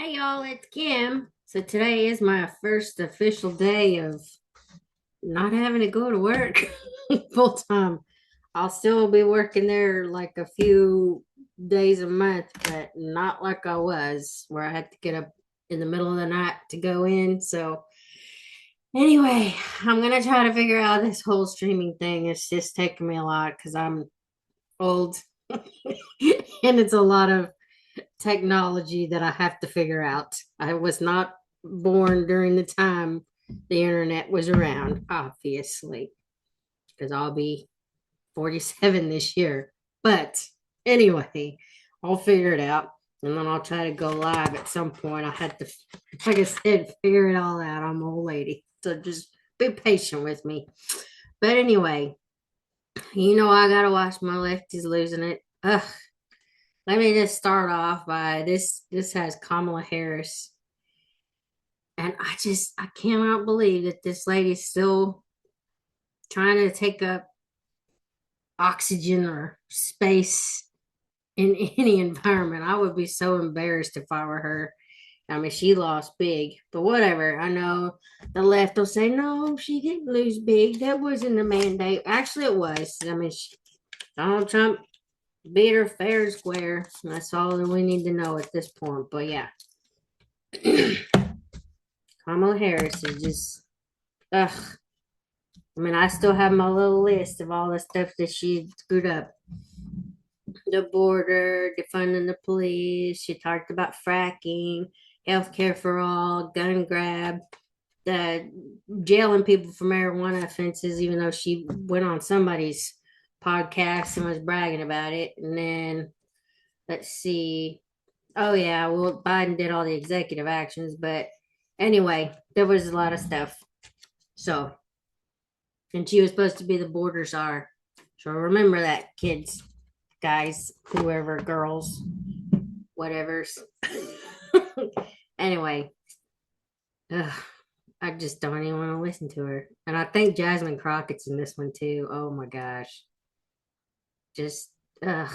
Hey y'all, it's Kim. So today is my first official day of not having to go to work full time. I'll still be working there like a few days a month, but not like I was, where I had to get up in the middle of the night to go in. So anyway, I'm gonna try to figure out this whole streaming thing. It's just taking me a lot because I'm old and it's a lot of technology that I have to figure out. I was not born during the time the internet was around, obviously, because I'll be 47 this year. But anyway, I'll figure it out and then I'll try to go live at some point. I had to, like I said, figure it all out. I'm an old lady. So just be patient with me. But anyway, I got to watch my lefties losing it. Ugh, let me just start off by this. This has Kamala Harris. And I cannot believe that this lady's still trying to take up oxygen or space in any environment. I would be so embarrassed if I were her. I mean, she lost big, but whatever. I know the left will say, no, she didn't lose big. That wasn't a mandate. Actually, it was. I mean, Donald Trump beat her fair and square. That's all that we need to know at this point. But yeah. Kamala Harris is just, ugh. I mean, I still have my little list of all the stuff that she screwed up. The border, defunding the police. She talked about fracking, healthcare for all, gun grab, the jailing people for marijuana offenses, even though she went on somebody's podcast and was bragging about it. And then let's see. Oh yeah, well, Biden did all the executive actions, but anyway, there was a lot of stuff. So, and she was supposed to be the border czar. So remember that, kids, guys, whoever, girls, whatever's. Anyway, ugh, I just don't even want to listen to her. And I think Jasmine Crockett's in this one too. Oh my gosh. Just, ugh.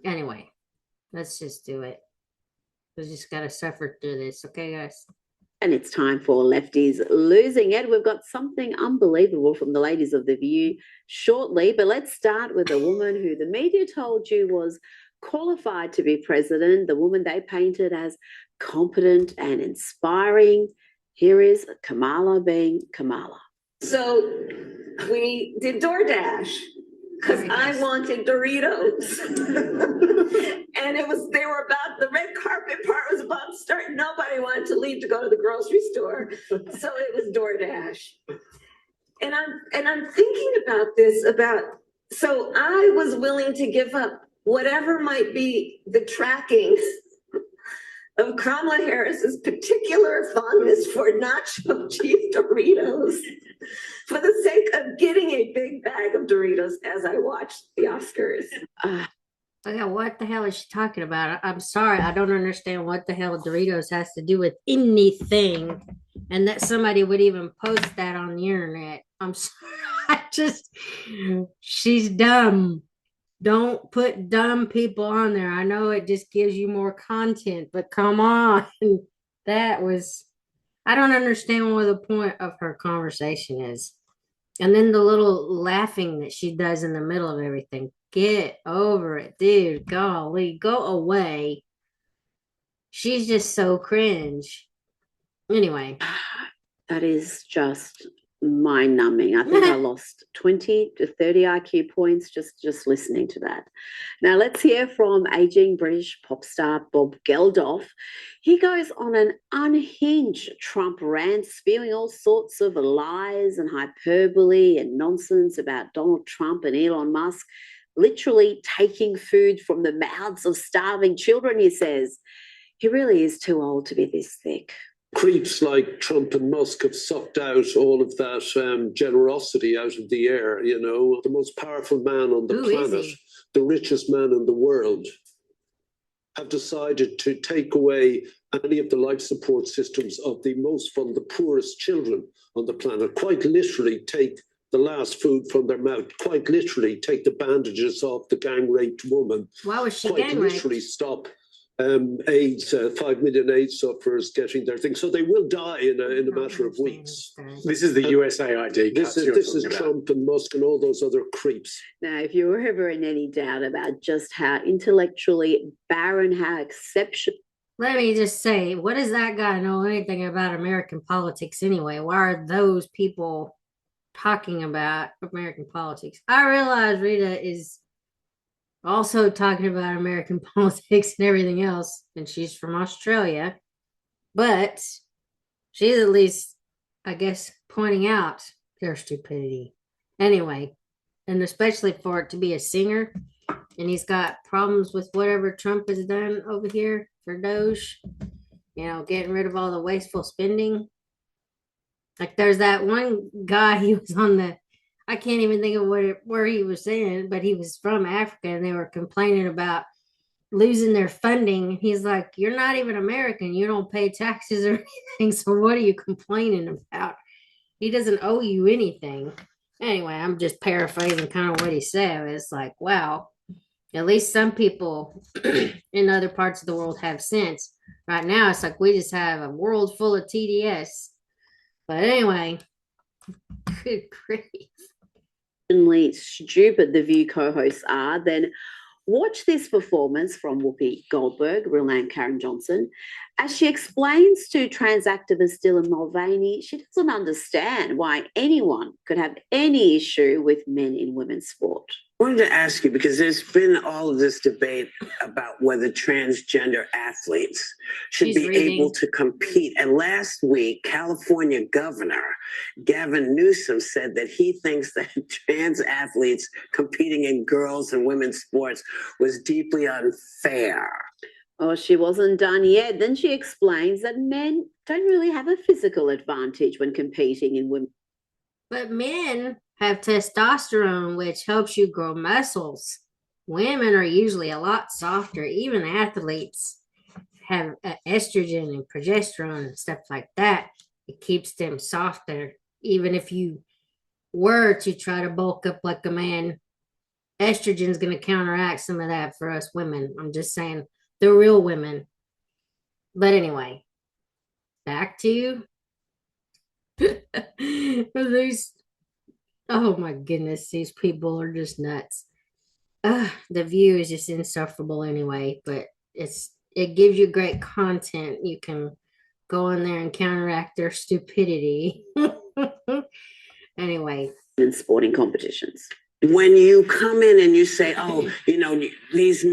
Anyway, let's just do it. We just got to suffer through this. Okay, guys? And it's time for Lefties Losing It. We've got something unbelievable from the ladies of The View shortly, but let's start with a woman who the media told you was qualified to be president, the woman they painted as competent and inspiring. Here is Kamala being Kamala. So we did DoorDash because I wanted Doritos. And they were about, the red carpet part was about to start. Nobody wanted to leave to go to the grocery store. So it was DoorDash. And I'm thinking about this, so I was willing to give up whatever might be the trackings of Kamala Harris's particular fondness for nacho cheese Doritos for the sake of getting a big bag of Doritos as I watched the Oscars. Okay, what the hell is she talking about? I'm sorry, I don't understand what the hell Doritos has to do with anything, and that somebody would even post that on the internet. I'm sorry, she's dumb. Don't put dumb people on there. I know it just gives you more content, but come on. I don't understand what the point of her conversation is. And then the little laughing that she does in the middle of everything. Get over it, dude. Golly, go away. She's just so cringe. Anyway. That is just mind-numbing. I think I lost 20 to 30 IQ points just listening to that. Now let's hear from aging British pop star Bob Geldof. He goes on an unhinged Trump rant, spewing all sorts of lies and hyperbole and nonsense about Donald Trump and Elon Musk, literally taking food from the mouths of starving children, he says. He really is too old to be this thick. Creeps like Trump and Musk have sucked out all of that generosity out of the air. You know, the most powerful man on the planet, the richest man in the world, have decided to take away any of the life support systems of the the poorest children on the planet. Quite literally take the last food from their mouth. Quite literally take the bandages off the gang raped woman. Why was she quite gang raped? literally stop AIDS, 5 million AIDS sufferers getting their thing. So they will die in a matter of weeks. This is the USAID. This is Trump and Musk and all those other creeps. Now, if you were ever in any doubt about just how intellectually barren, how exceptional. Let me just say, what does that guy know anything about American politics anyway? Why are those people talking about American politics? I realize Rita is also talking about American politics and everything else, and she's from Australia, but she's at least, I guess, pointing out their stupidity. Anyway, and especially for it to be a singer, and he's got problems with whatever Trump has done over here for Doge, getting rid of all the wasteful spending. Like there's that one guy, he was on I can't even think of where he was saying, but he was from Africa and they were complaining about losing their funding. He's like, you're not even American. You don't pay taxes or anything. So what are you complaining about? He doesn't owe you anything. Anyway, I'm just paraphrasing kind of what he said. It's like, wow, at least some people in other parts of the world have sense. Right now, it's like we just have a world full of TDS. But anyway, good grief. Stupid the View co-hosts are, then watch this performance from Whoopi Goldberg, real name Karen Johnson, as she explains to trans activist Dylan Mulvaney she doesn't understand why anyone could have any issue with men in women's sport. I wanted to ask you, because there's been all of this debate about whether transgender athletes should be able to compete. And last week, California Governor Gavin Newsom said that he thinks that trans athletes competing in girls' and women's sports was deeply unfair. Oh, she wasn't done yet. Then she explains that men don't really have a physical advantage when competing in women. But men have testosterone, which helps you grow muscles. Women are usually a lot softer. Even athletes have estrogen and progesterone and stuff like that. It keeps them softer. Even if you were to try to bulk up like a man, estrogen is going to counteract some of that for us women. I'm just saying, the real women. But anyway, back to these. Oh my goodness, these people are just nuts. The View is just insufferable anyway, but it gives you great content. You can go in there and counteract their stupidity. Anyway. In sporting competitions. When you come in and you say, oh, these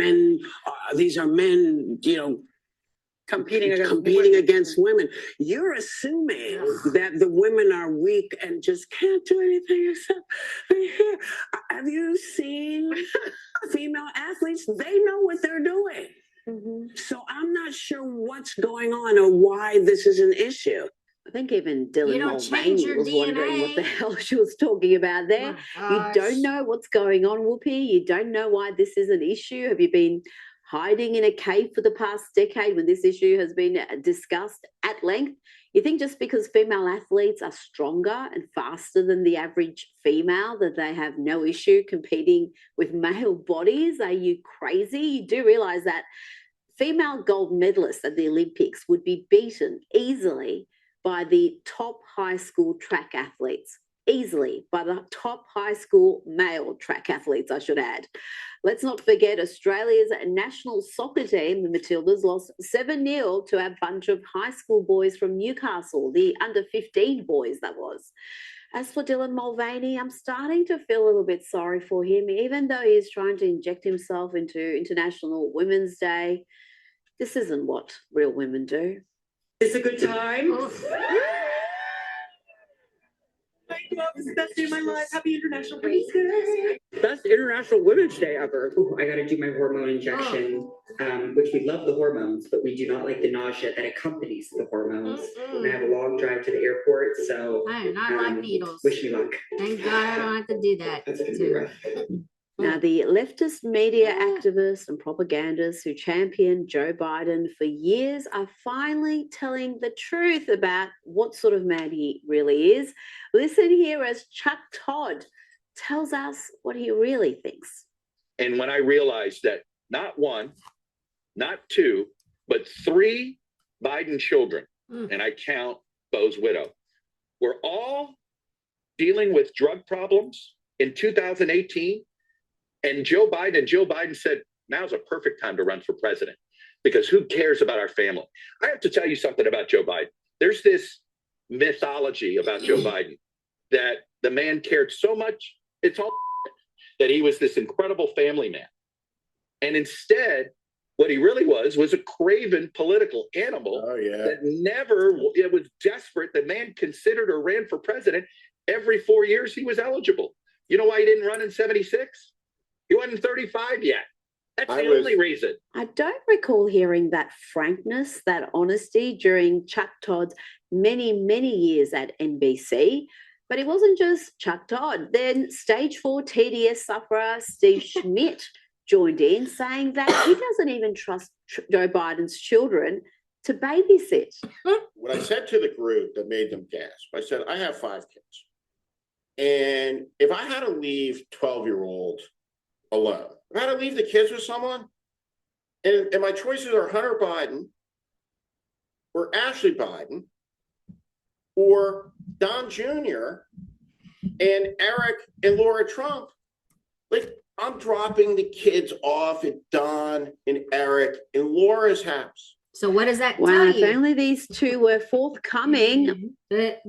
are men, competing against women, you're assuming that the women are weak and just can't do anything except here. Have you seen female athletes? They know what they're doing. Mm-hmm. So I'm not sure what's going on or why this is an issue. I think even Dylan Mulvaney was wondering what the hell she was talking about there. You don't know what's going on, Whoopi. You don't know why this is an issue. Have you been hiding in a cave for the past decade when this issue has been discussed at length? You think just because female athletes are stronger and faster than the average female that they have no issue competing with male bodies? Are you crazy? You do realize that female gold medalists at the Olympics would be beaten easily by the top high school track athletes. Easily by the top high school male track athletes, I should add. Let's not forget Australia's national soccer team, the Matildas, lost 7-0 to a bunch of high school boys from Newcastle, the under-15 boys, that was. As for Dylan Mulvaney, I'm starting to feel a little bit sorry for him, even though he's trying to inject himself into International Women's Day. This isn't what real women do. It's a good time. This is the best day of my life. Happy International Women's Day. Best International Women's Day ever. Ooh, I gotta do my hormone injection, which we love the hormones, but we do not like the nausea that accompanies the hormones. And I have a long drive to the airport, so I do not like needles. Wish me luck. Thank God I don't have to do that. That's gonna be rough. Now, the leftist media activists and propagandists who championed Joe Biden for years are finally telling the truth about what sort of man he really is. Listen here as Chuck Todd tells us what he really thinks. And when I realized that not one, not two, but three Biden children, and I count Bo's widow, were all dealing with drug problems in 2018. And Joe Biden said, now's a perfect time to run for president because who cares about our family? I have to tell you something about Joe Biden. There's this mythology about Joe Biden that the man cared so much, it's all that he was this incredible family man. And instead, what he really was a craven political animal that it was desperate. The man considered or ran for president every 4 years he was eligible. You know why he didn't run in 76? He wasn't 35 yet. That's the only reason. I don't recall hearing that frankness, that honesty during Chuck Todd's many, many years at NBC. But it wasn't just Chuck Todd. Then stage 4 TDS sufferer Steve Schmidt joined in saying that he doesn't even trust Joe Biden's children to babysit. What I said to the group that made them gasp, I said, I have 5 kids. And if I had to leave 12-year-old alone, if I had to leave the kids with someone, and my choices are Hunter Biden or Ashley Biden or Don Jr. and Eric and Laura Trump, like, I'm dropping the kids off at Don and Eric and Laura's house. So what does that Wow, tell if you? only these two were forthcoming. That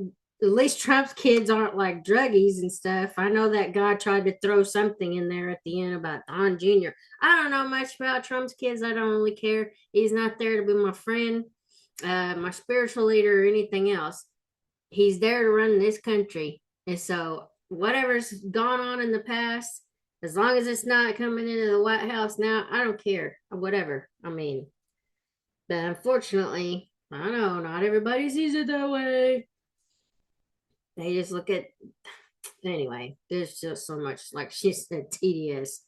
at least Trump's kids aren't like druggies and stuff. I know that guy tried to throw something in there at the end about Don Jr. I don't know much about Trump's kids. I don't really care. He's not there to be my friend, my spiritual leader, or anything else. He's there to run this country. And so whatever's gone on in the past, as long as it's not coming into the White House now, I don't care. Whatever. I mean, but unfortunately, I know not everybody sees it that way. They just look at, anyway, there's just so much, like she said, TDS.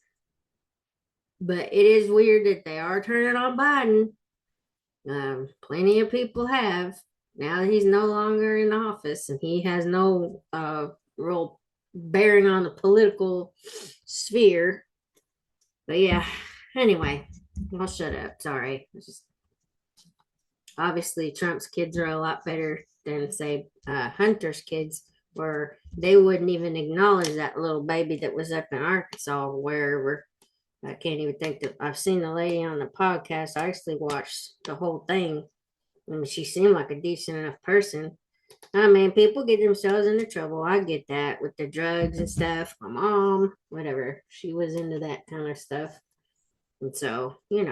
But it is weird that they are turning on Biden. Plenty of people have. Now that he's no longer in office and he has no real bearing on the political sphere. But yeah, anyway, I'll shut up. Sorry. Obviously, Trump's kids are a lot better than, say, Hunter's kids, where they wouldn't even acknowledge that little baby that was up in Arkansas or wherever. I can't even think that I've seen the lady on the podcast. I actually watched the whole thing. I mean, she seemed like a decent enough person. I mean, people get themselves into trouble. I get that with the drugs and stuff. My mom, whatever, she was into that kind of stuff. And so, you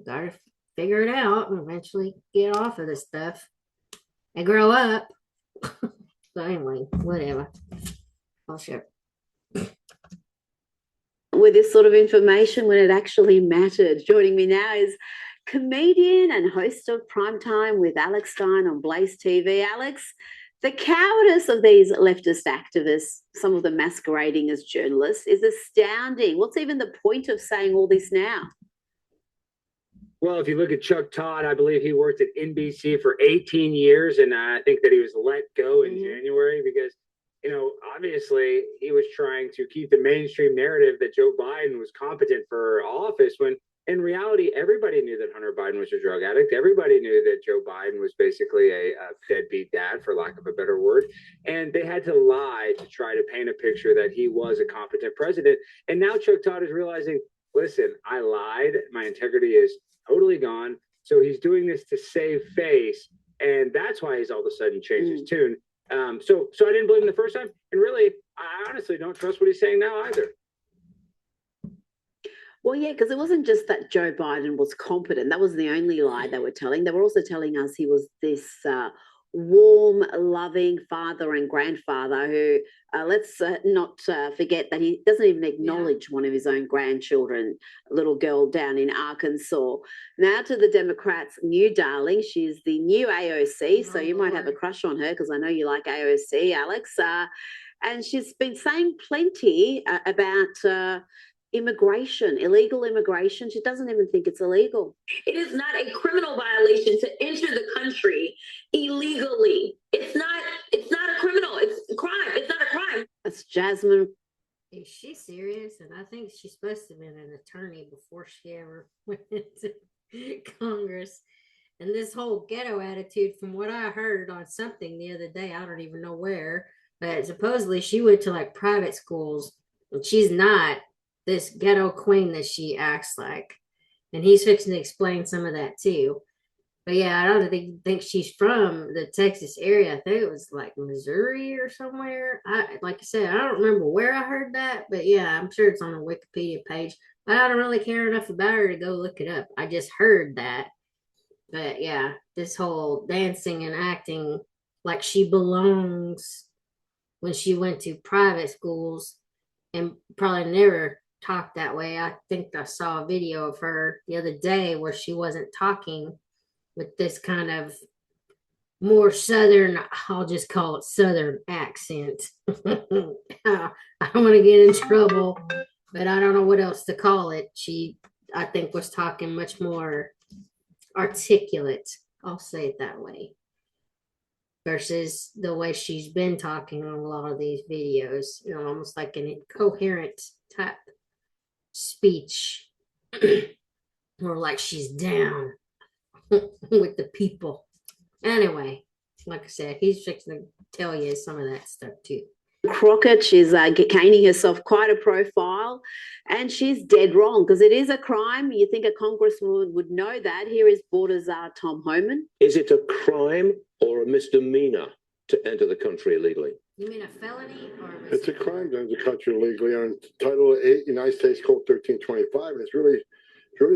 gotta figure it out and eventually get off of this stuff and grow up. So anyway, whatever. I'll share. With this sort of information when it actually mattered. Joining me now is comedian and host of Primetime with Alex Stein on Blaze TV. Alex, the cowardice of these leftist activists, some of them masquerading as journalists, is astounding. What's even the point of saying all this now? Well, if you look at Chuck Todd, I believe he worked at NBC for 18 years, and I think that he was let go in January because, obviously he was trying to keep the mainstream narrative that Joe Biden was competent for office when in reality, everybody knew that Hunter Biden was a drug addict. Everybody knew that Joe Biden was basically a deadbeat dad, for lack of a better word. And they had to lie to try to paint a picture that he was a competent president. And now Chuck Todd is realizing, listen, I lied. My integrity is totally gone. So he's doing this to save face. And that's why he's all of a sudden changed his tune. So I didn't believe him the first time. And really, I honestly don't trust what he's saying now either. Well, yeah, because it wasn't just that Joe Biden was competent. That was the only lie they were telling. They were also telling us he was this warm, loving father and grandfather who, let's not forget that he doesn't even acknowledge one of his own grandchildren, a little girl down in Arkansas. Now to the Democrats' new darling. She's the new AOC, so you might have a crush on her because I know you like AOC, Alex. And she's been saying plenty about immigration, illegal immigration. She doesn't even think it's illegal. It is not a criminal violation to enter the country illegally. It's not a criminal. It's a crime. It's not a crime. That's Jasmine. Is she serious? And I think she's supposed to have been an attorney before she ever went into Congress. And this whole ghetto attitude, from what I heard on something the other day, I don't even know where, but supposedly she went to like private schools, and she's not this ghetto queen that she acts like. And he's fixing to explain some of that too. But yeah, I don't think she's from the Texas area. I think it was like Missouri or somewhere. Like I said, I don't remember where I heard that, but yeah, I'm sure it's on a Wikipedia page. But I don't really care enough about her to go look it up. I just heard that. But yeah, this whole dancing and acting like she belongs when she went to private schools and probably never talked that way. I think I saw a video of her the other day where she wasn't talking with this kind of more southern, I'll just call it southern accent. I don't want to get in trouble, but I don't know what else to call it. She, I think, was talking much more articulate. I'll say it that way. Versus the way she's been talking on a lot of these videos, almost like an incoherent type speech, or like she's down with the people. Anyway, like I said, he's fixing to tell you some of that stuff too. Crockett, she's gaining herself quite a profile, and she's dead wrong because it is a crime. You think a congresswoman would know that. Here is Border Czar Tom Homan. Is it a crime or a misdemeanor to enter the country illegally? You mean a felony or a It's a crime to enter the country illegally on Title 8, United States Code 1325, and it's really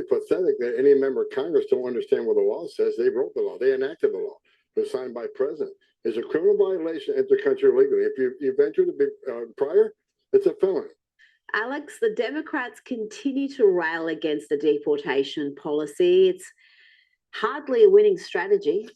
pathetic that any member of Congress don't understand what the law says. They wrote the law. They enacted the law. They're signed by the president. It's a criminal violation to enter the country illegally. If you've entered prior, it's a felony. Alex, the Democrats continue to rail against the deportation policy. It's hardly a winning strategy.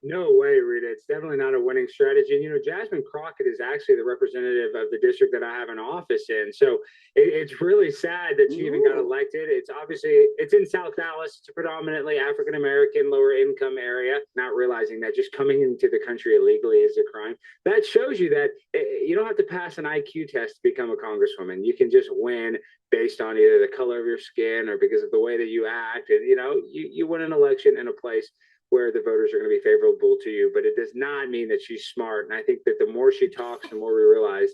No way, Rita. It's definitely not a winning strategy. And, Jasmine Crockett is actually the representative of the district that I have an office in. So it's really sad that she even got elected. It's in South Dallas. It's a predominantly African-American, lower income area, not realizing that just coming into the country illegally is a crime. That shows you that you don't have to pass an IQ test to become a congresswoman. You can just win based on either the color of your skin or because of the way that you act. And, you win an election in a place where the voters are going to be favorable to you, but it does not mean that she's smart. And I think that the more she talks, the more we realize,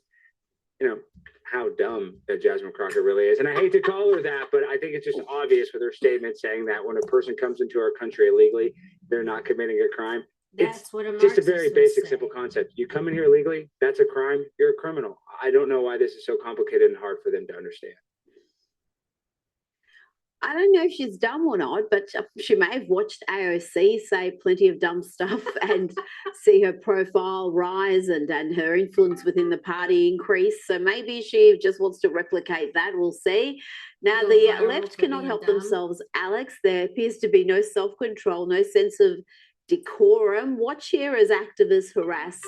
how dumb that Jasmine Crockett really is. And I hate to call her that, but I think it's just obvious with her statement saying that when a person comes into our country illegally, they're not committing a crime. It's just a very basic, simple concept. You come in here illegally, that's a crime. You're a criminal. I don't know why this is so complicated and hard for them to understand. I don't know if she's dumb or not, but she may have watched AOC say plenty of dumb stuff and see her profile rise and her influence within the party increase. So maybe she just wants to replicate that. We'll see. Now, the left cannot help themselves, Alex. There appears to be no self-control, no sense of decorum. Watch here as activists harass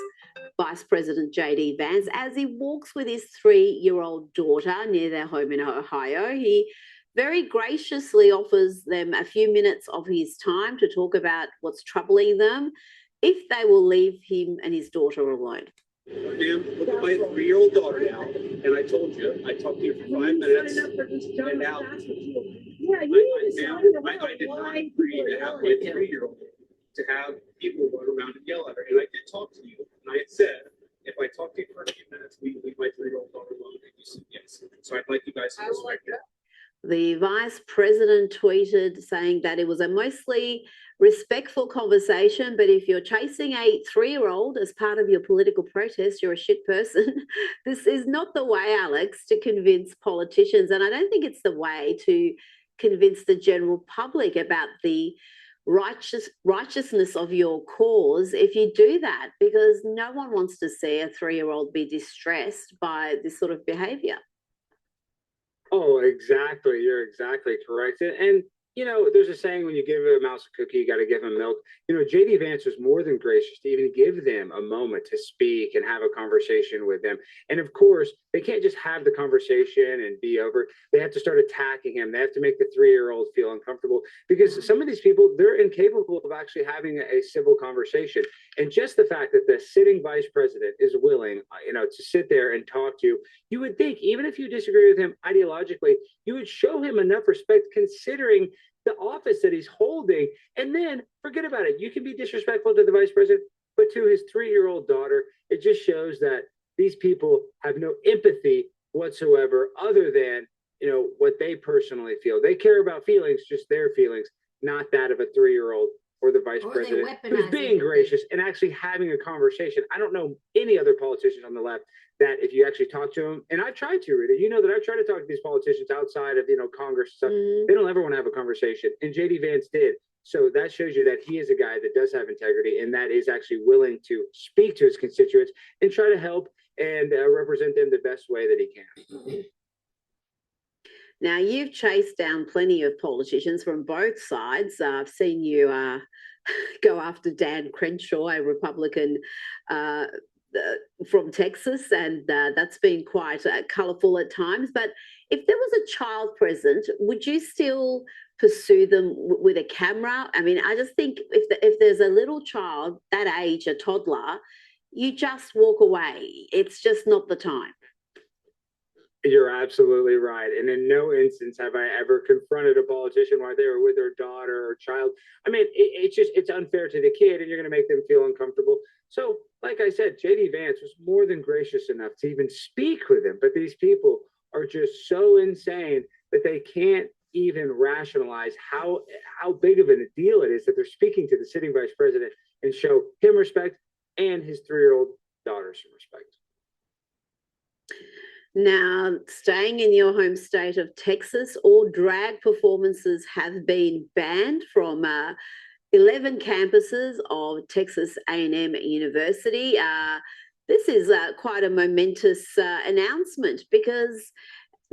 Vice President J.D. Vance as he walks with his 3-year-old daughter near their home in Ohio. He very graciously offers them a few minutes of his time to talk about what's troubling them if they will leave him and his daughter alone. Ma'am, look at my 3-year-old daughter now, and I told you, I talked to you for 5 minutes, and now I did not agree to have my 3-year-old to have people run around and yell at her, and I did talk to you, and I had said, if I talk to you for a few minutes, we leave my 3-year-old daughter alone, and you said yes. So I'd like you guys to respect that. The vice president tweeted saying that it was a mostly respectful conversation, but if you're chasing a 3-year-old as part of your political protest, you're a shit person. This is not the way, Alex, to convince politicians. And I don't think it's the way to convince the general public about the righteousness of your cause if you do that, because no one wants to see a 3-year-old be distressed by this sort of behavior. Oh, exactly. You're exactly correct. And you know, there's a saying, when you give a mouse a cookie, you got to give him milk. You know, JD Vance was more than gracious to even give them a moment to speak and have a conversation with them. And of course, they can't just have the conversation and be over. They have to start attacking him. They have to make the 3-year-old feel uncomfortable, because some of these people, they're incapable of actually having a civil conversation. And just the fact that the sitting vice president is willing, you know, to sit there and talk to you, you would think, even if you disagree with him ideologically, you would show him enough respect, considering the office that he's holding. And then forget about it. You can be disrespectful to the vice president, but to his 3-year-old daughter, it just shows that these people have no empathy whatsoever, other than, you know, what they personally feel. They care about feelings, just their feelings, not that of a 3-year-old or the vice president, who's being gracious and actually having a conversation. I don't know any other politicians on the left that, if you actually talk to them, and I've tried to, Rita, you know that I've tried to talk to these politicians outside of, you know, Congress stuff. They don't ever want to have a conversation, and JD Vance did. So that shows you that he is a guy that does have integrity, and that is actually willing to speak to his constituents and try to help and represent them the best way that he can. Now, you've chased down plenty of politicians from both sides. I've seen you go after Dan Crenshaw, a Republican from Texas, and that's been quite colourful at times. But if there was a child present, would you still pursue them with a camera? I mean, I just think if there's a little child that age, a toddler, you just walk away. It's just not the time. You're absolutely right. And in no instance have I ever confronted a politician while they were with their daughter or child. I mean, it's unfair to the kid, and you're going to make them feel uncomfortable. So, like I said, JD Vance was more than gracious enough to even speak with him. But these people are just so insane that they can't even rationalize how big of a deal it is that they're speaking to the sitting vice president and show him respect and his 3-year-old daughter some respect. Now, staying in your home state of Texas, all drag performances have been banned from 11 campuses of Texas A&M University. This is quite a momentous announcement, because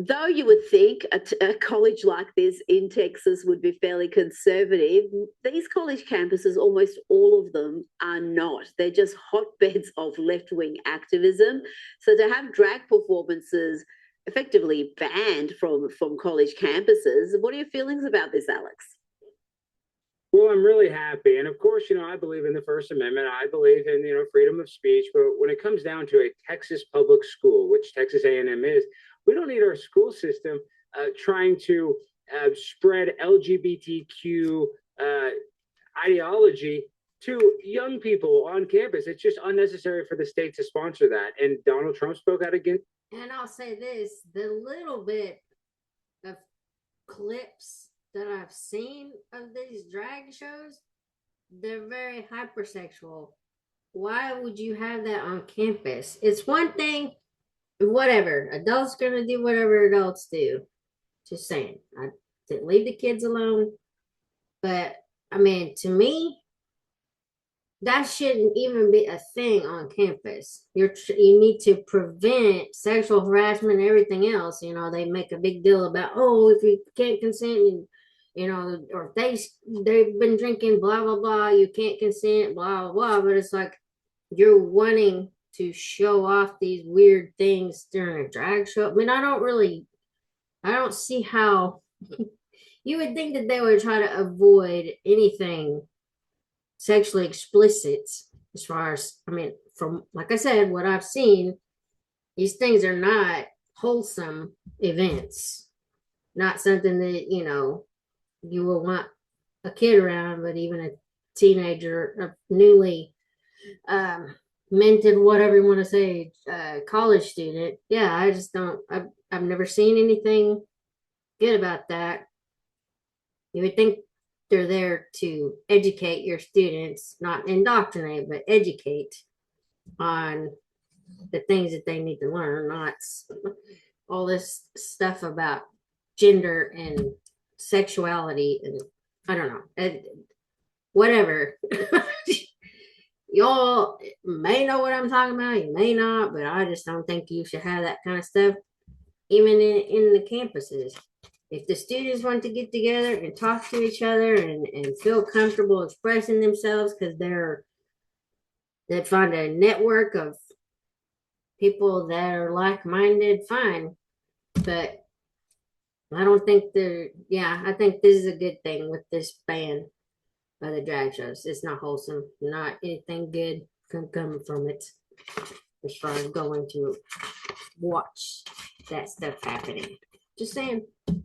though you would think a college like this in Texas would be fairly conservative, these college campuses, almost all of them, are not. They're just hotbeds of left-wing activism. So to have drag performances effectively banned from college campuses, what are your feelings about this, Alex? Well, I'm really happy. And of course, you know, I believe in the First Amendment. I believe in, you know, freedom of speech. But when it comes down to a Texas public school, which Texas A&M is, we don't need our school system trying to spread LGBTQ ideology to young people on campus. It's just unnecessary for the state to sponsor that. And Donald Trump spoke out again. And I'll say this, the little bit of clips that I've seen of these drag shows, they're very hypersexual. Why would you have that on campus? It's one thing, whatever. Adults gonna do whatever adults do. Just saying. I didn't leave the kids alone. But I mean, to me, that shouldn't even be a thing on campus. You need to prevent sexual harassment and everything else. You know, they make a big deal about, oh, if you can't consent, you know, or they've been drinking, blah blah blah, you can't consent, blah blah blah. But it's like, you're wanting to show off these weird things during a drag show. I mean, I don't see how you would think that they would try to avoid anything sexually explicit, as far as, I mean, from, like I said, what I've seen, these things are not wholesome events, not something that, you know, you will want a kid around. But even a teenager, a newly minted, whatever you want to say, college student, yeah, I just don't, I've never seen anything good about that. You would think they're there to educate your students, not indoctrinate, but educate on the things that they need to learn, not all this stuff about gender and sexuality and I don't know, whatever. Y'all may know what I'm talking about, you may not, but I just don't think you should have that kind of stuff even in the campuses. If the students want to get together and talk to each other and feel comfortable expressing themselves because they find a network of people that are like-minded, fine. But I don't think I think this is a good thing with this ban by the drag shows. It's not wholesome. Not anything good can come from it as far as going to watch that stuff happening. Just saying. It.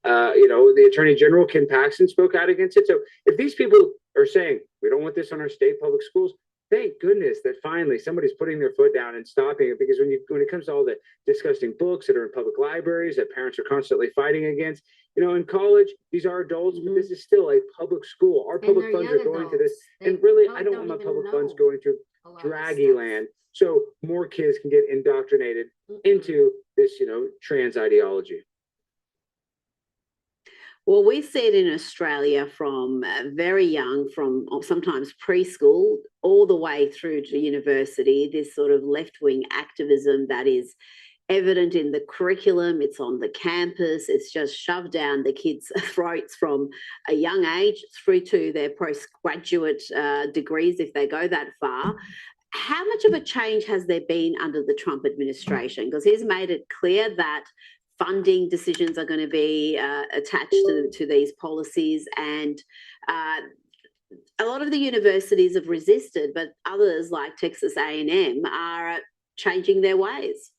The Attorney General, Ken Paxton, spoke out against it. So if these people are saying we don't want this on our state public schools, thank goodness that finally somebody's putting their foot down and stopping it. Because when it comes to all the disgusting books that are in public libraries that parents are constantly fighting against, in college, these are adults, but this is still a public school. Our public funds are going to this. And really, I don't want my public funds going to draggy land. So more kids can get indoctrinated into this, trans ideology. Well, we see it in Australia from very young, from sometimes preschool all the way through to university, this sort of left-wing activism that is evident in the curriculum. It's on the campus. It's just shoved down the kids' throats from a young age through to their postgraduate degrees if they go that far. How much of a change has there been under the Trump administration? Because he's made it clear that funding decisions are going to be attached to these policies, and a lot of the universities have resisted, but others like Texas A&M are changing their ways.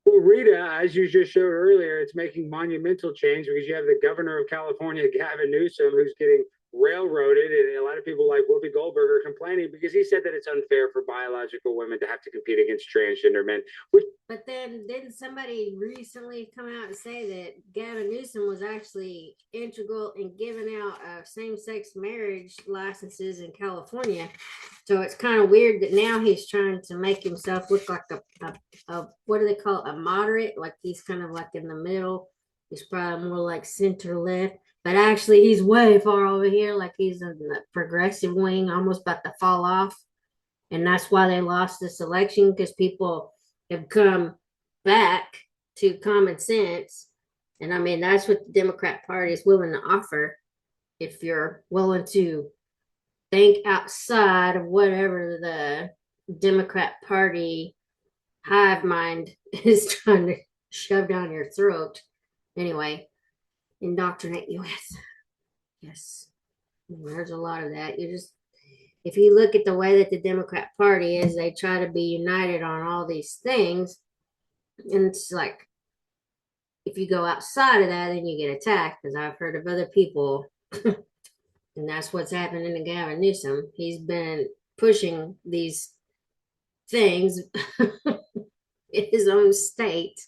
Well, Rita, as you just showed earlier, it's making monumental change because you have the governor of California, Gavin Newsom, who's getting railroaded, and a lot of people like Whoopi Goldberg are complaining because he said that it's unfair for biological women to have to compete against transgender men. But then didn't somebody recently come out and say that Gavin Newsom was actually integral in giving out same-sex marriage licenses in California? So it's kind of weird that now he's trying to make himself look like a what do they call it? A moderate, like he's kind of like in the middle. He's probably more like center left. But actually, he's way far over here, like he's in the progressive wing, almost about to fall off. And that's why they lost this election, because people have come back to common sense. And I mean, that's what the Democrat Party is willing to offer. If you're willing to think outside of whatever the Democrat Party hive mind is trying to shove down your throat. Anyway. Indoctrinate you with. Yes. There's a lot of that. If you look at the way that the Democrat Party is, they try to be united on all these things. And it's like, if you go outside of that, then you get attacked, because I've heard of other people. And that's what's happening to Gavin Newsom. He's been pushing these things in his own state.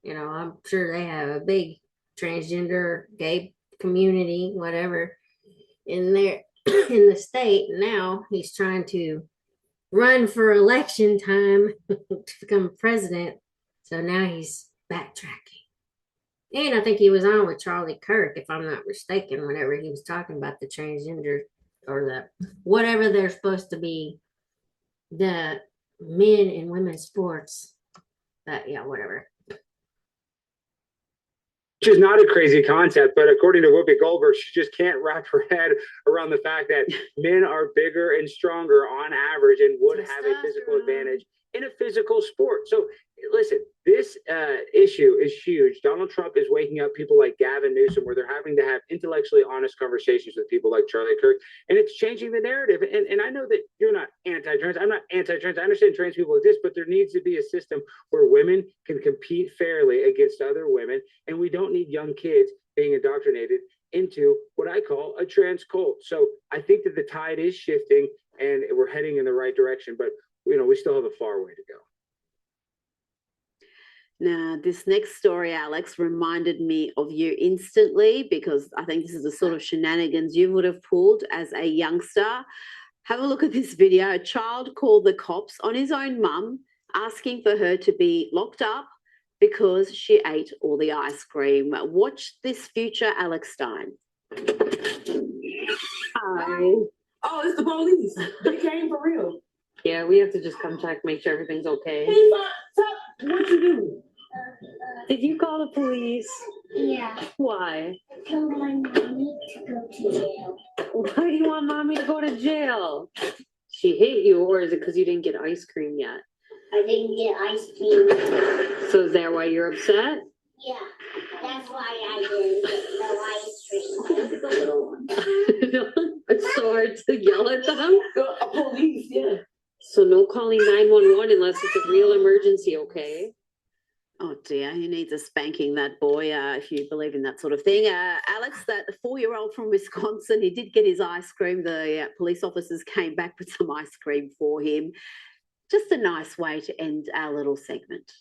I'm sure they have a big transgender, gay community, whatever, in there in the state. Now he's trying to run for election time to become president. So now he's backtracking. And I think he was on with Charlie Kirk, if I'm not mistaken, whenever he was talking about the transgender or the whatever they're supposed to be, the men and women's sports. But yeah, whatever. Which is not a crazy concept, but according to Whoopi Goldberg, she just can't wrap her head around the fact that men are bigger and stronger on average and would have a physical advantage in a physical sport. So listen, this issue is huge. Donald Trump is waking up people like Gavin Newsom, where they're having to have intellectually honest conversations with people like Charlie Kirk, and it's changing the narrative. And I know that you're not anti-trans. I'm not anti-trans. I understand trans people exist, but there needs to be a system where women can compete fairly against other women, and we don't need young kids being indoctrinated into what I call a trans cult. So I think that the tide is shifting, and we're heading in the right direction, but we still have a far way to go. Now, this next story, Alex, reminded me of you instantly, because I think this is the sort of shenanigans you would have pulled as a youngster. Have a look at this video. A child called the cops on his own mum, asking for her to be locked up because she ate all the ice cream. Watch this future Alex Stein. Hi. Oh, it's the police. They came for real. Yeah, we have to just come check, make sure everything's okay. Hey, stop. What'd you do? Did you call the police? Yeah. Why? I told my mommy to go to jail. Why do you want mommy to go to jail? She hit you, or is it because you didn't get ice cream yet? I didn't get ice cream. So is that why you're upset? Yeah, that's why I didn't get no ice cream. The little one. It's so hard to yell at them. Police, yeah. So no calling 911 unless it's a real emergency, okay? Oh dear, he needs a spanking, that boy, if you believe in that sort of thing. Alex, that 4-year-old from Wisconsin, he did get his ice cream. The police officers came back with some ice cream for him. Just a nice way to end our little segment.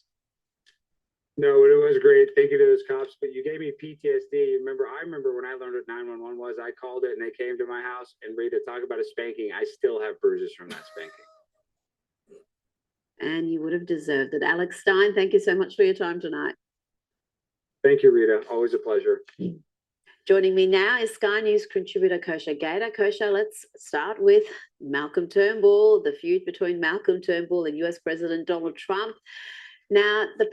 No, it was great. Thank you to those cops. But you gave me PTSD. I remember when I learned what 911 was, I called it and they came to my house, and Rita, talk about a spanking. I still have bruises from that spanking. And you would have deserved it. Alex Stein, thank you so much for your time tonight. Thank you, Rita. Always a pleasure. Joining me now is Sky News contributor Kosha Gator. Kosha, let's start with Malcolm Turnbull, the feud between Malcolm Turnbull and US President Donald Trump. Now, the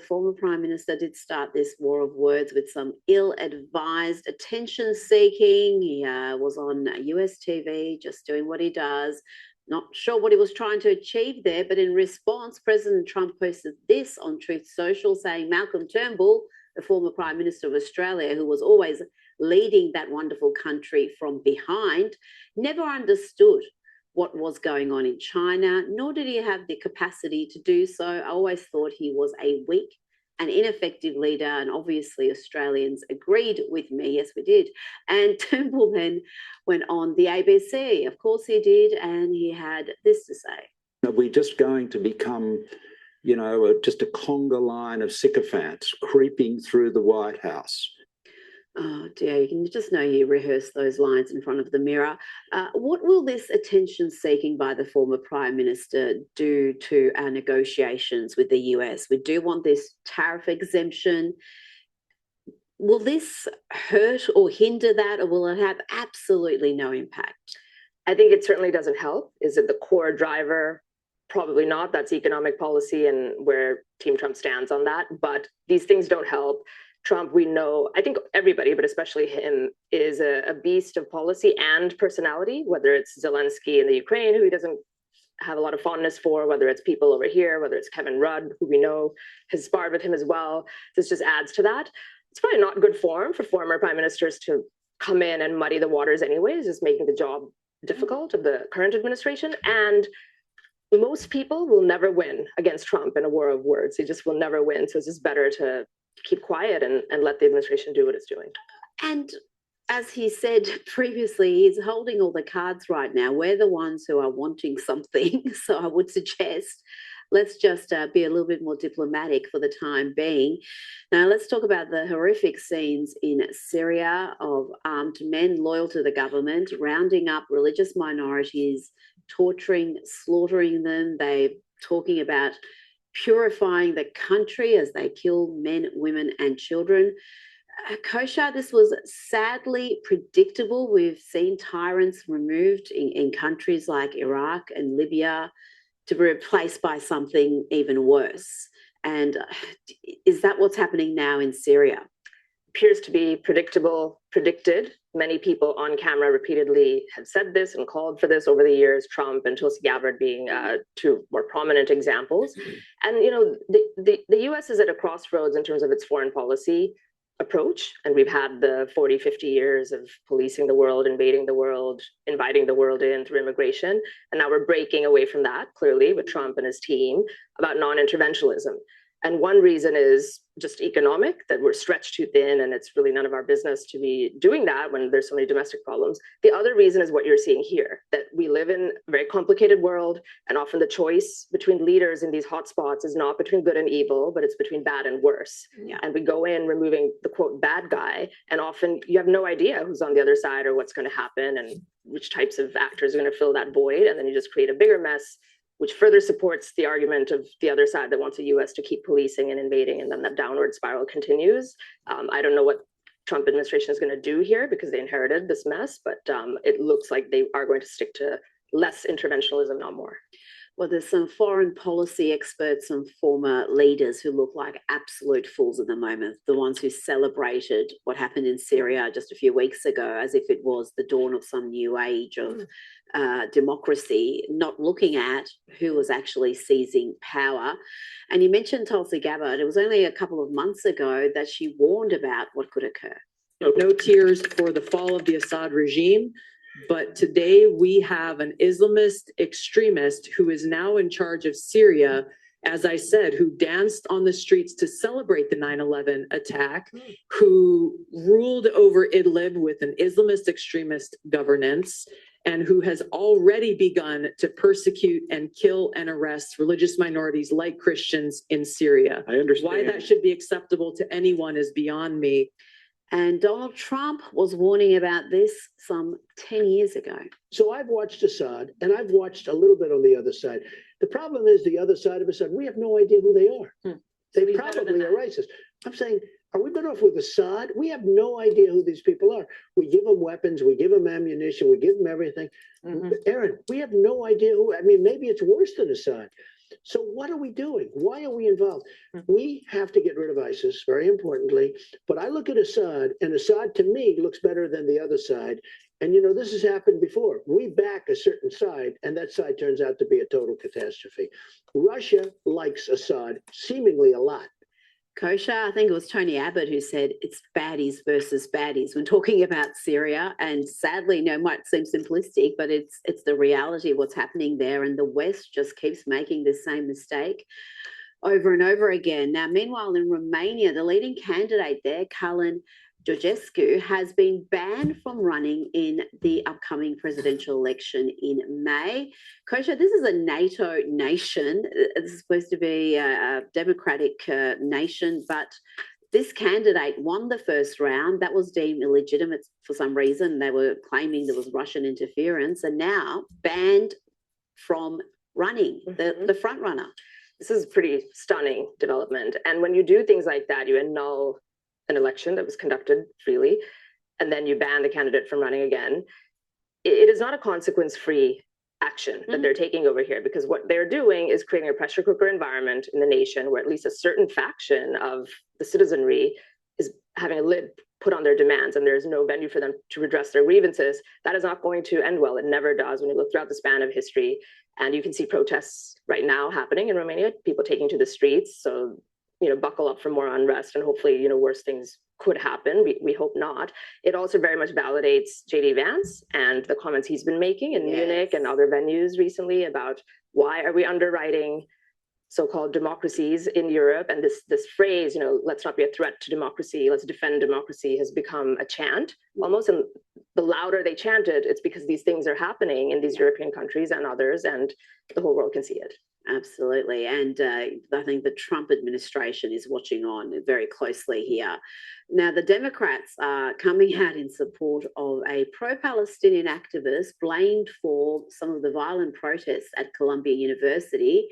former Prime Minister did start this war of words with some ill-advised attention-seeking. He was on US TV just doing what he does. Not sure what he was trying to achieve there, but in response, President Trump posted this on Truth Social saying Malcolm Turnbull, the former Prime Minister of Australia, who was always leading that wonderful country from behind, never understood what was going on in China, nor did he have the capacity to do so. I always thought he was a weak and ineffective leader, and obviously Australians agreed with me. Yes, we did. And Turnbull then went on the ABC. Of course he did, and he had this to say. Are we just going to become, just a conga line of sycophants creeping through the White House? Oh dear, you can just know you rehearse those lines in front of the mirror. What will this attention-seeking by the former Prime Minister do to our negotiations with the US? We do want this tariff exemption. Will this hurt or hinder that, or will it have absolutely no impact? I think it certainly doesn't help. Is it the core driver? Probably not. That's economic policy and where Team Trump stands on that. But these things don't help. Trump, we know, I think everybody, but especially him, is a beast of policy and personality, whether it's Zelensky in the Ukraine, who he doesn't have a lot of fondness for, whether it's people over here, whether it's Kevin Rudd, who we know has sparred with him as well. This just adds to that. It's probably not good form for former prime ministers to come in and muddy the waters anyways, just making the job difficult of the current administration. And most people will never win against Trump in a war of words. He just will never win. So it's just better to keep quiet and let the administration do what it's doing. And as he said previously, he's holding all the cards right now. We're the ones who are wanting something. So I would suggest let's just be a little bit more diplomatic for the time being. Now, let's talk about the horrific scenes in Syria of armed men loyal to the government, rounding up religious minorities, torturing, slaughtering them. They're talking about purifying the country as they kill men, women, and children. Kosha, this was sadly predictable. We've seen tyrants removed in countries like Iraq and Libya to be replaced by something even worse. And is that what's happening now in Syria? Appears to be predictable, predicted. Many people on camera repeatedly have said this and called for this over the years, Trump and Tulsi Gabbard being two more prominent examples. And, the US is at a crossroads in terms of its foreign policy approach. And we've had the 40, 50 years of policing the world, invading the world, inviting the world in through immigration. And now we're breaking away from that, clearly, with Trump and his team about non-interventionism. And one reason is just economic, that we're stretched too thin and it's really none of our business to be doing that when there's so many domestic problems. The other reason is what you're seeing here, that we live in a very complicated world, and often the choice between leaders in these hotspots is not between good and evil, but it's between bad and worse. Yeah. And we go in removing the quote bad guy, and often you have no idea who's on the other side or what's going to happen and which types of actors are going to fill that void. And then you just create a bigger mess, which further supports the argument of the other side that wants the US to keep policing and invading, and then that downward spiral continues. I don't know what Trump administration is going to do here because they inherited this mess, but it looks like they are going to stick to less interventionism, not more. Well, there's some foreign policy experts and former leaders who look like absolute fools at the moment. The ones who celebrated what happened in Syria just a few weeks ago as if it was the dawn of some new age of democracy, not looking at who was actually seizing power. And you mentioned Tulsi Gabbard. It was only a couple of months ago that she warned about what could occur. No tears for the fall of the Assad regime. But today we have an Islamist extremist who is now in charge of Syria, as I said, who danced on the streets to celebrate the 9/11 attack, who ruled over Idlib with an Islamist extremist governance, and who has already begun to persecute and kill and arrest religious minorities like Christians in Syria. I understand. Why that should be acceptable to anyone is beyond me. And Donald Trump was warning about this some 10 years ago. So I've watched Assad and I've watched a little bit on the other side. The problem is the other side of Assad, we have no idea who they are. They probably are racist. I'm saying, are we better off with Assad? We have no idea who these people are. We give them weapons, we give them ammunition, we give them everything. Aaron, we have no idea who, I mean, maybe it's worse than Assad. So what are we doing? Why are we involved? We have to get rid of ISIS, very importantly. But I look at Assad, and Assad to me looks better than the other side. And you know, this has happened before. We back a certain side, and that side turns out to be a total catastrophe. Russia likes Assad seemingly a lot. Kosher, I think it was Tony Abbott who said it's baddies versus baddies when talking about Syria. And sadly, you know, it might seem simplistic, but it's the reality of what's happening there. And the West just keeps making the same mistake over and over again. Now, meanwhile, in Romania, the leading candidate there, Călin Georgescu, has been banned from running in the upcoming presidential election in May. Kosher, this is a NATO nation. This is supposed to be a democratic nation, but this candidate won the first round. That was deemed illegitimate for some reason. They were claiming there was Russian interference, and now banned from running, the front runner. This is a pretty stunning development. And when you do things like that, you annul an election that was conducted freely, and then you ban the candidate from running again. It is not a consequence-free action that they're taking over here, because what they're doing is creating a pressure cooker environment in the nation where at least a certain faction of the citizenry is having a lid put on their demands, and there's no venue for them to redress their grievances. That is not going to end well. It never does when you look throughout the span of history. And you can see protests right now happening in Romania, people taking to the streets. So, you know, buckle up for more unrest, and hopefully, you know, worse things could happen. We hope not. It also very much validates JD Vance and the comments he's been making in Munich and other venues recently about why are we underwriting so-called democracies in Europe. And this phrase, you know, let's not be a threat to democracy, let's defend democracy, has become a chant almost. And the louder they chant it, it's because these things are happening in these European countries and others, and the whole world can see it. Absolutely. And I think the Trump administration is watching on very closely here. Now, the Democrats are coming out in support of a pro-Palestinian activist blamed for some of the violent protests at Columbia University.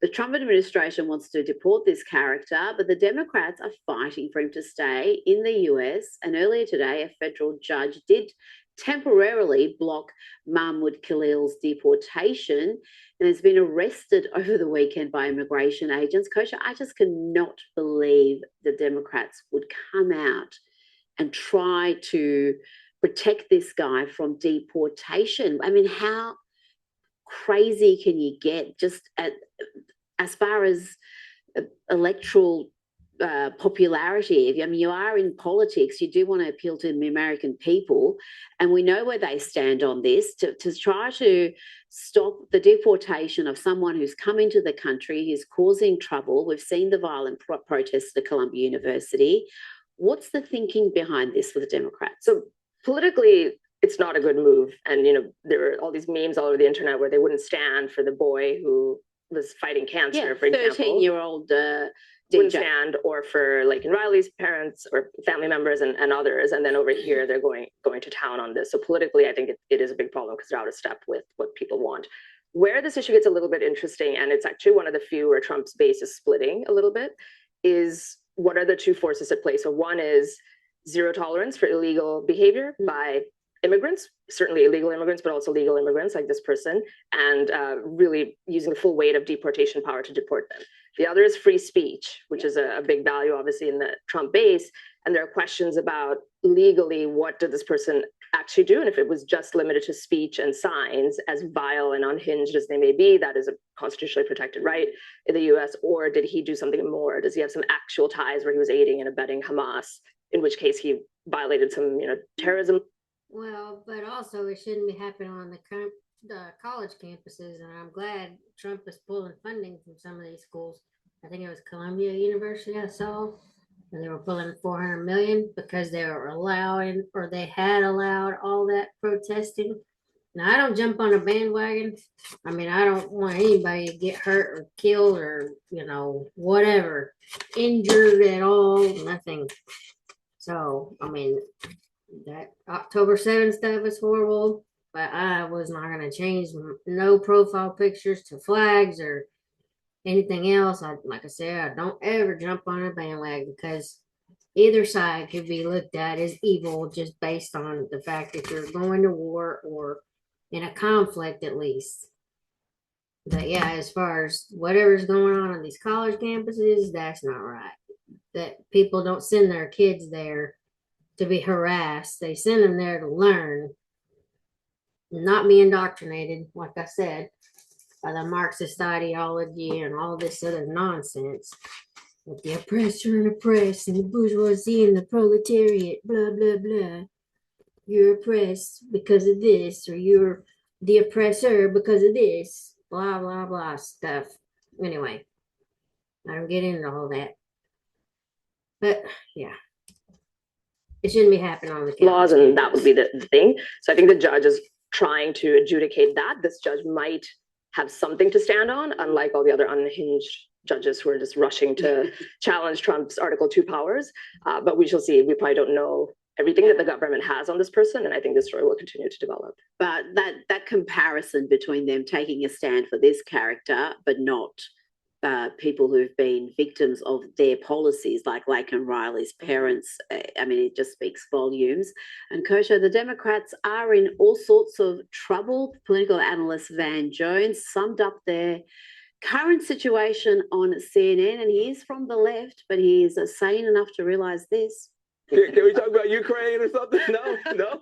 The Trump administration wants to deport this character, but the Democrats are fighting for him to stay in the US. And earlier today, a federal judge did temporarily block Mahmoud Khalil's deportation and has been arrested over the weekend by immigration agents. Kosher, I just cannot believe the Democrats would come out and try to protect this guy from deportation. I mean, how crazy can you get just as far as electoral popularity? I mean, you are in politics, you do want to appeal to the American people, and we know where they stand on this. To try to stop the deportation of someone who's come into the country, who's causing trouble. We've seen the violent protests at Columbia University. What's the thinking behind this for the Democrats? So politically, it's not a good move. And, you know, there are all these memes all over the internet where they wouldn't stand for the boy who was fighting cancer, for example. 13-year-old wouldn't stand, or for Laken Riley's parents or family members and others. And then over here, they're going to town on this. So politically, I think it is a big problem because they're out of step with what people want. Where this issue gets a little bit interesting, and it's actually one of the few where Trump's base is splitting a little bit, is what are the two forces at play? So one is zero tolerance for illegal behavior by immigrants, certainly illegal immigrants, but also legal immigrants like this person, and really using the full weight of deportation power to deport them. The other is free speech, which is a big value, obviously, in the Trump base. And there are questions about legally, what did this person actually do? And if it was just limited to speech and signs, as vile and unhinged as they may be, that is a constitutionally protected right in the US, or did he do something more? Does he have some actual ties where he was aiding and abetting Hamas, in which case he violated some, terrorism? Well, but also it shouldn't be happening on the college campuses, and I'm glad Trump is pulling funding from some of these schools. I think it was Columbia University I saw, and they were pulling 400 million because they were allowing, or they had allowed, all that protesting. Now, I don't jump on a bandwagon. I mean, I don't want anybody to get hurt or killed or, whatever, injured at all, nothing. So, I mean, that October 7th stuff is horrible, but I was not going to change no profile pictures to flags or anything else. Like I said, I don't ever jump on a bandwagon because either side could be looked at as evil just based on the fact that you're going to war or in a conflict at least. But yeah, as far as whatever's going on these college campuses, that's not right. That people don't send their kids there to be harassed. They send them there to learn, not be indoctrinated, like I said, by the Marxist ideology and all this other nonsense. With the oppressor and oppressed and the bourgeoisie and the proletariat, blah, blah, blah. You're oppressed because of this, or you're the oppressor because of this, blah, blah, blah stuff. Anyway, I don't get into all that. But, yeah. It shouldn't be happening on the laws, and that would be the thing. So I think the judge is trying to adjudicate that. This judge might have something to stand on, unlike all the other unhinged judges who are just rushing to challenge Trump's Article 2 powers. But we shall see. We probably don't know everything that the government has on this person, and I think this story will continue to develop. But that comparison between them taking a stand for this character, but not people who've been victims of their policies, like Lake and Riley's parents, I mean, it just speaks volumes. And Kosha, the Democrats are in all sorts of trouble. Political analyst Van Jones summed up their current situation on CNN, and he is from the left, but he is sane enough to realize this. Can we talk about Ukraine or something? No.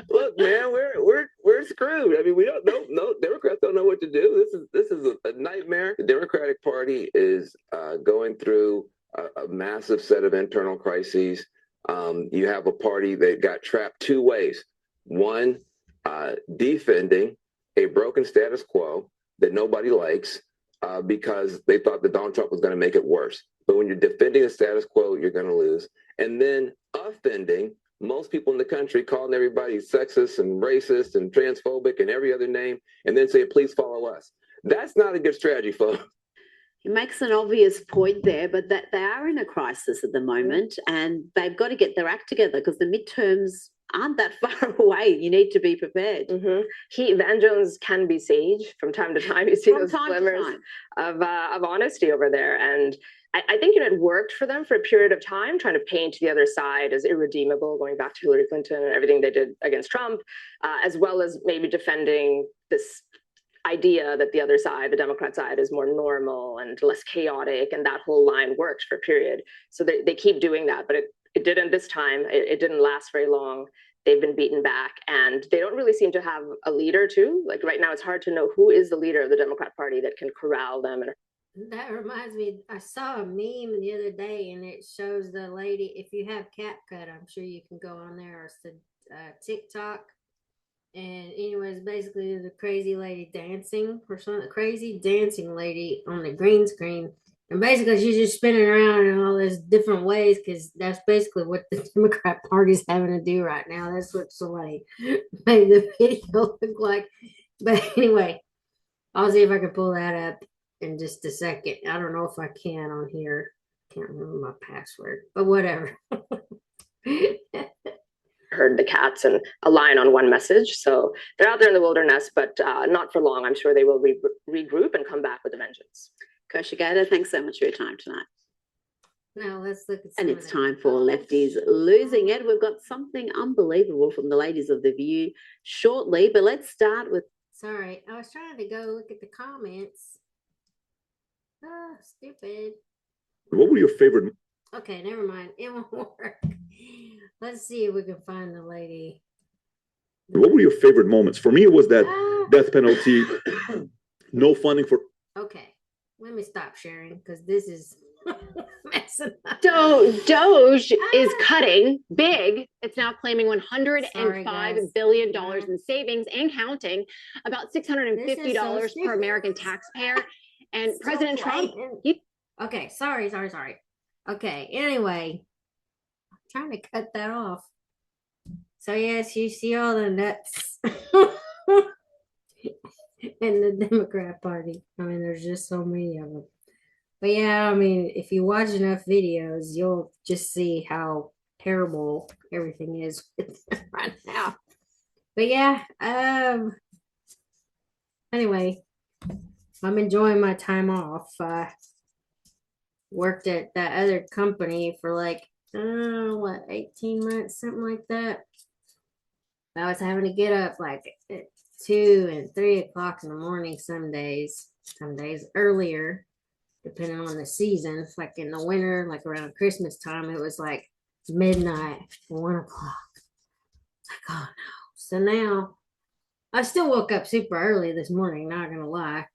Look, man, we're screwed. I mean, we don't know. No, Democrats don't know what to do. This is a nightmare. The Democratic Party is going through a massive set of internal crises. You have a party that got trapped two ways. One, defending a broken status quo that nobody likes because they thought that Donald Trump was going to make it worse. But when you're defending the status quo, you're going to lose. And then offending most people in the country, calling everybody sexist and racist and transphobic and every other name, and then say, please follow us. That's not a good strategy, folks. He makes an obvious point there, but that they are in a crisis at the moment, and they've got to get their act together because the midterms aren't that far away. You need to be prepared. Van Jones can be sage from time to time. You see those glimmers of honesty over there, and I think it worked for them for a period of time, trying to paint the other side as irredeemable, going back to Hillary Clinton and everything they did against Trump, as well as maybe defending this idea that the other side, the Democrat side, is more normal and less chaotic, and that whole line worked for a period. So they keep doing that, but it didn't this time. It didn't last very long. They've been beaten back, and they don't really seem to have a leader too. Like right now, it's hard to know who is the leader of the Democrat Party that can corral them. That reminds me, I saw a meme the other day, and it shows the lady. If you have CapCut, I'm sure you can go on there. It's the TikTok. And anyways, basically the crazy lady dancing or something, crazy dancing lady on the green screen. And basically she's just spinning around in all these different ways because that's basically what the Democrat Party's having to do right now. That's what somebody made the video look like. But anyway, I'll see if I can pull that up in just a second. I don't know if I can on here. Can't remember my password, but whatever. Heard the cats and align on one message. So they're out there in the wilderness, but not for long. I'm sure they will regroup and come back with a vengeance. Kosha Gator, thanks so much for your time tonight. Now let's look at And some it's of time for Lefties Losing It. We've got something unbelievable from the ladies of The View shortly, but let's start with. Sorry, I was trying to go look at the comments. Ah, stupid. What were your favorite? Okay, never mind. It won't work. Let's see if we can find the lady. What were your favorite moments? For me, it was that death penalty, no funding for. Okay, let me stop sharing because this is messing up. Doge is cutting big. It's now claiming $105 billion in savings and counting, about $650 per American taxpayer. And President Trump. Okay, sorry. Okay, anyway, I'm trying to cut that off. So yes, you see all the nuts in the Democrat Party. I mean, there's just so many of them. But yeah, I mean, if you watch enough videos, you'll just see how terrible everything is right now. But yeah, anyway, I'm enjoying my time off. Worked at that other company for like, 18 months, something like that. I was having to get up like at 2 and 3 o'clock in the morning some days earlier, depending on the season. Like in the winter, like around Christmas time, it was like midnight, 1 o'clock. It's like, oh no. So now I still woke up super early this morning, not gonna lie,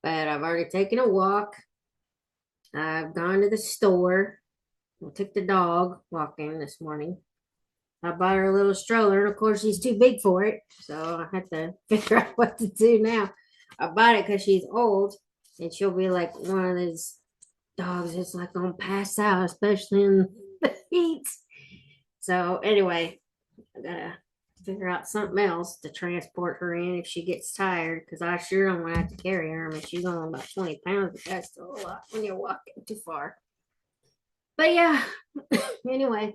but I've already taken a walk. I've gone to the store. I took the dog walking this morning. I bought her a little stroller, and of course she's too big for it, so I have to figure out what to do now. I bought it because she's old, and she'll be like one of those dogs that's like gonna pass out, especially in the heat. So anyway, I gotta figure out something else to transport her in if she gets tired, because I sure don't want to have to carry her. I mean, she's only about 20 pounds, but that's still a lot when you're walking too far. But yeah, anyway,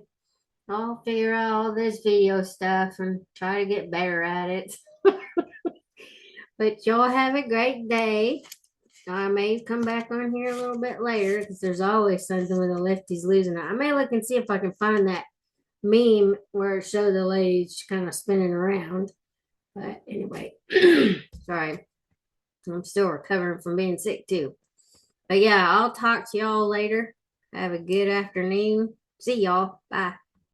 I'll figure out all this video stuff and try to get better at it. But y'all have a great day. I may come back on here a little bit later because there's always something with the Lefties losing it. I may look and see if I can find that meme where it showed the lady kind of spinning around. But anyway, sorry. I'm still recovering from being sick too. But yeah, I'll talk to y'all later. Have a good afternoon. See y'all. Bye.